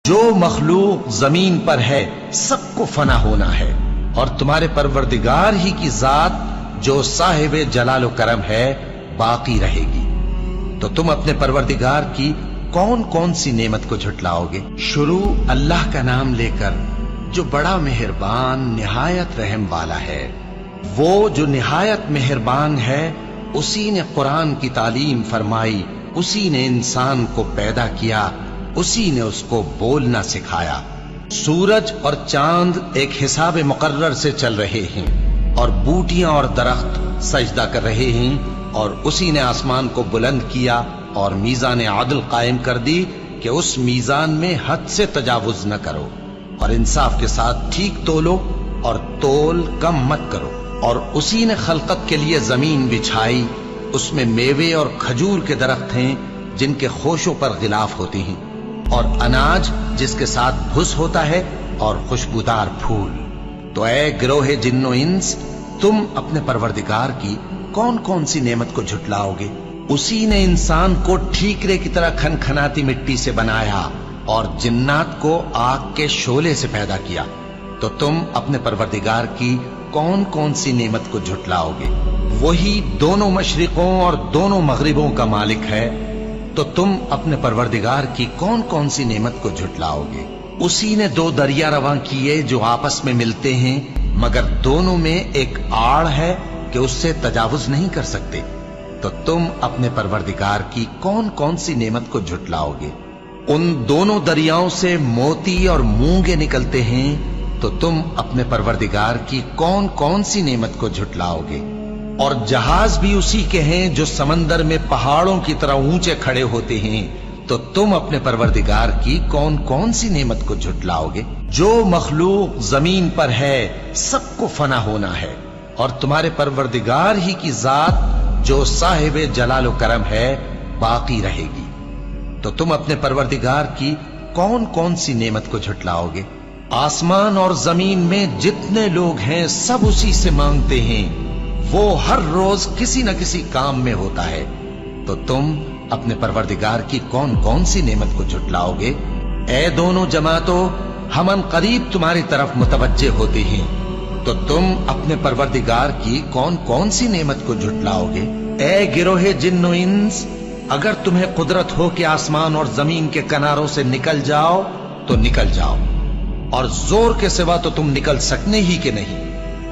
جو مخلوق زمین پر ہے سب کو فنا ہونا ہے، اور تمہارے پروردگار ہی کی ذات جو صاحب جلال و کرم ہے باقی رہے گی۔ تو تم اپنے پروردگار کی کون کون سی نعمت کو جھٹلاؤ گے؟ شروع اللہ کا نام لے کر جو بڑا مہربان نہایت رحم والا ہے۔ وہ جو نہایت مہربان ہے، اسی نے قرآن کی تعلیم فرمائی، اسی نے انسان کو پیدا کیا، اسی نے اس کو بولنا سکھایا۔ سورج اور چاند ایک حساب مقرر سے چل رہے ہیں، اور بوٹیاں اور درخت سجدہ کر رہے ہیں، اور اسی نے آسمان کو بلند کیا اور میزان عدل قائم کر دی کہ اس میزان میں حد سے تجاوز نہ کرو، اور انصاف کے ساتھ ٹھیک تولو اور تول کم مت کرو۔ اور اسی نے خلقت کے لیے زمین بچھائی، اس میں میوے اور کھجور کے درخت ہیں جن کے خوشوں پر غلاف ہوتی ہیں، اور اناج جس کے ساتھ بھس ہوتا ہے، اور خوشبودار پھول۔ تو اے گروہ جن و انس، تم اپنے پروردگار کی کون کون سی نعمت کو جھٹلاؤ گے؟ اسی نے انسان کو ٹھیکرے کی طرح کھنکھناتی مٹی سے بنایا، اور جنات کو آگ کے شعلے سے پیدا کیا۔ تو تم اپنے پروردگار کی کون کون سی نعمت کو جھٹلاؤ گے؟ وہی دونوں مشرقوں اور دونوں مغربوں کا مالک ہے، تو تم اپنے پروردگار کی کون کون سی نعمت کو جھٹلاؤ گے؟ اسی نے دو دریا رواں کیے جو آپس میں ملتے ہیں، مگر دونوں میں ایک آڑ ہے کہ اس سے تجاوز نہیں کر سکتے۔ تو تم اپنے پروردگار کی کون کون سی نعمت کو جھٹلاؤ گے؟ ان دونوں دریاؤں سے موتی اور مونگے نکلتے ہیں، تو تم اپنے پروردگار کی کون کون سی نعمت کو جھٹلاؤ گے؟ اور جہاز بھی اسی کے ہیں جو سمندر میں پہاڑوں کی طرح اونچے کھڑے ہوتے ہیں، تو تم اپنے پروردگار کی کون کون سی نعمت کو جھٹلاؤ گے؟ جو مخلوق زمین پر ہے سب کو فنا ہونا ہے، اور تمہارے پروردگار ہی کی ذات جو صاحب جلال و کرم ہے باقی رہے گی۔ تو تم اپنے پروردگار کی کون کون سی نعمت کو جھٹلاؤ گے؟ آسمان اور زمین میں جتنے لوگ ہیں سب اسی سے مانگتے ہیں، وہ ہر روز کسی نہ کسی کام میں ہوتا ہے۔ تو تم اپنے پروردگار کی کون کون سی نعمت کو جھٹلاؤ گے؟ اے دونوں جماعتوں، ہم ان قریب تمہاری طرف متوجہ ہوتے ہیں، تو تم اپنے پروردگار کی کون کون سی نعمت کو جھٹلاؤ گے؟ اے گروہ جن و انس، اگر تمہیں قدرت ہو کہ آسمان اور زمین کے کناروں سے نکل جاؤ تو نکل جاؤ، اور زور کے سوا تو تم نکل سکنے ہی کہ نہیں،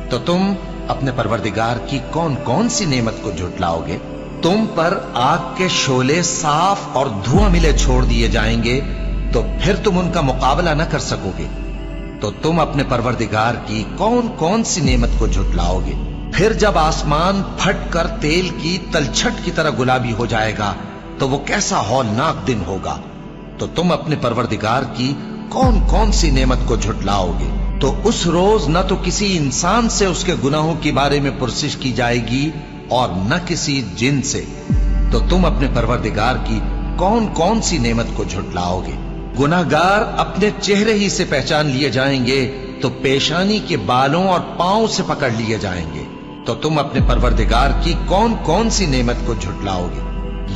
تو تم اپنے پروردگار کی کون کون سی نعمت کو جھٹلاؤ گے؟ تم پر آگ کے شعلے صاف اور دھواں ملے چھوڑ دیے جائیں گے، تو پھر تم ان کا مقابلہ نہ کر سکو گے۔ تو تم اپنے پروردگار کی کون کون سی نعمت کو جھٹلاؤ گے؟ پھر جب آسمان پھٹ کر تیل کی تلچھٹ کی طرح گلابی ہو جائے گا تو وہ کیسا ہولناک دن ہوگا۔ تو تم اپنے پروردگار کی کون کون سی نعمت کو جھٹلاؤ گے؟ تو اس روز نہ تو کسی انسان سے اس کے گناہوں کے بارے میں پرسش کی جائے گی اور نہ کسی جن سے۔ تو تم اپنے پروردگار کی کون کون سی نعمت کو جھٹلاؤ گے؟ گناہگار اپنے چہرے ہی سے پہچان لیے جائیں گے، تو پیشانی کے بالوں اور پاؤں سے پکڑ لیے جائیں گے۔ تو تم اپنے پروردگار کی کون کون سی نعمت کو جھٹلاؤ گے؟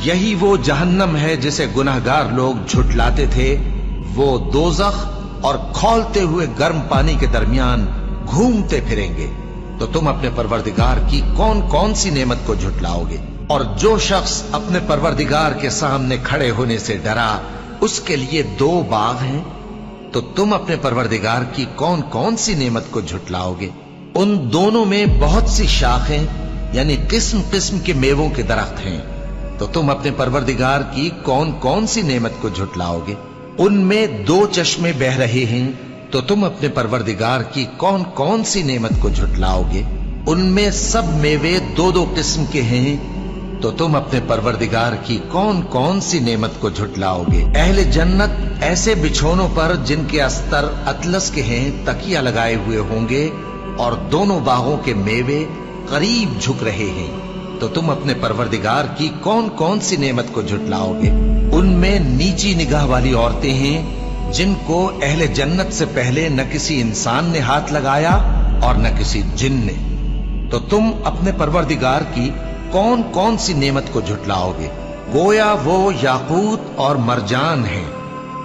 یہی وہ جہنم ہے جسے گناہگار لوگ جھٹلاتے تھے، وہ دوزخ اور کھولتے ہوئے گرم پانی کے درمیان گھومتے پھریں گے۔ تو تم اپنے پروردگار کی کون کون سی نعمت کو جھٹلاؤ گے؟ اور جو شخص اپنے پروردگار کے سامنے کھڑے ہونے سے ڈرا، اس کے لیے دو باغ ہیں، تو تم اپنے پروردگار کی کون کون سی نعمت کو جھٹلاؤ گے؟ ان دونوں میں بہت سی شاخیں یعنی قسم قسم کے میووں کے درخت ہیں، تو تم اپنے پروردگار کی کون کون سی نعمت کو جھٹلاؤ گے؟ ان میں دو چشمے بہ رہے ہیں، تو تم اپنے پروردگار کی کون کون سی نعمت کو جھٹلاؤ گے؟ ان میں سب میوے دو دو قسم کے ہیں، تو تم اپنے پروردگار کی کون کون سی نعمت کو جھٹلاؤ گے؟ اہل جنت ایسے بچھونوں پر جن کے استر اطلس کے ہیں تکیہ لگائے ہوئے ہوں گے، اور دونوں باغوں کے میوے قریب جھک رہے ہیں، تو تم اپنے پروردگار کی کون کون سی نعمت کو جھٹلاؤ گے؟ ان میں نیچی نگاہ والی عورتیں ہیں جن کو اہل جنت سے پہلے نہ کسی انسان نے ہاتھ لگایا اور نہ کسی جن نے۔ تو تم اپنے پروردگار کی کون کون سی نعمت کو جھٹلاؤ گے؟ گویا وہ یاقوت اور مرجان ہیں،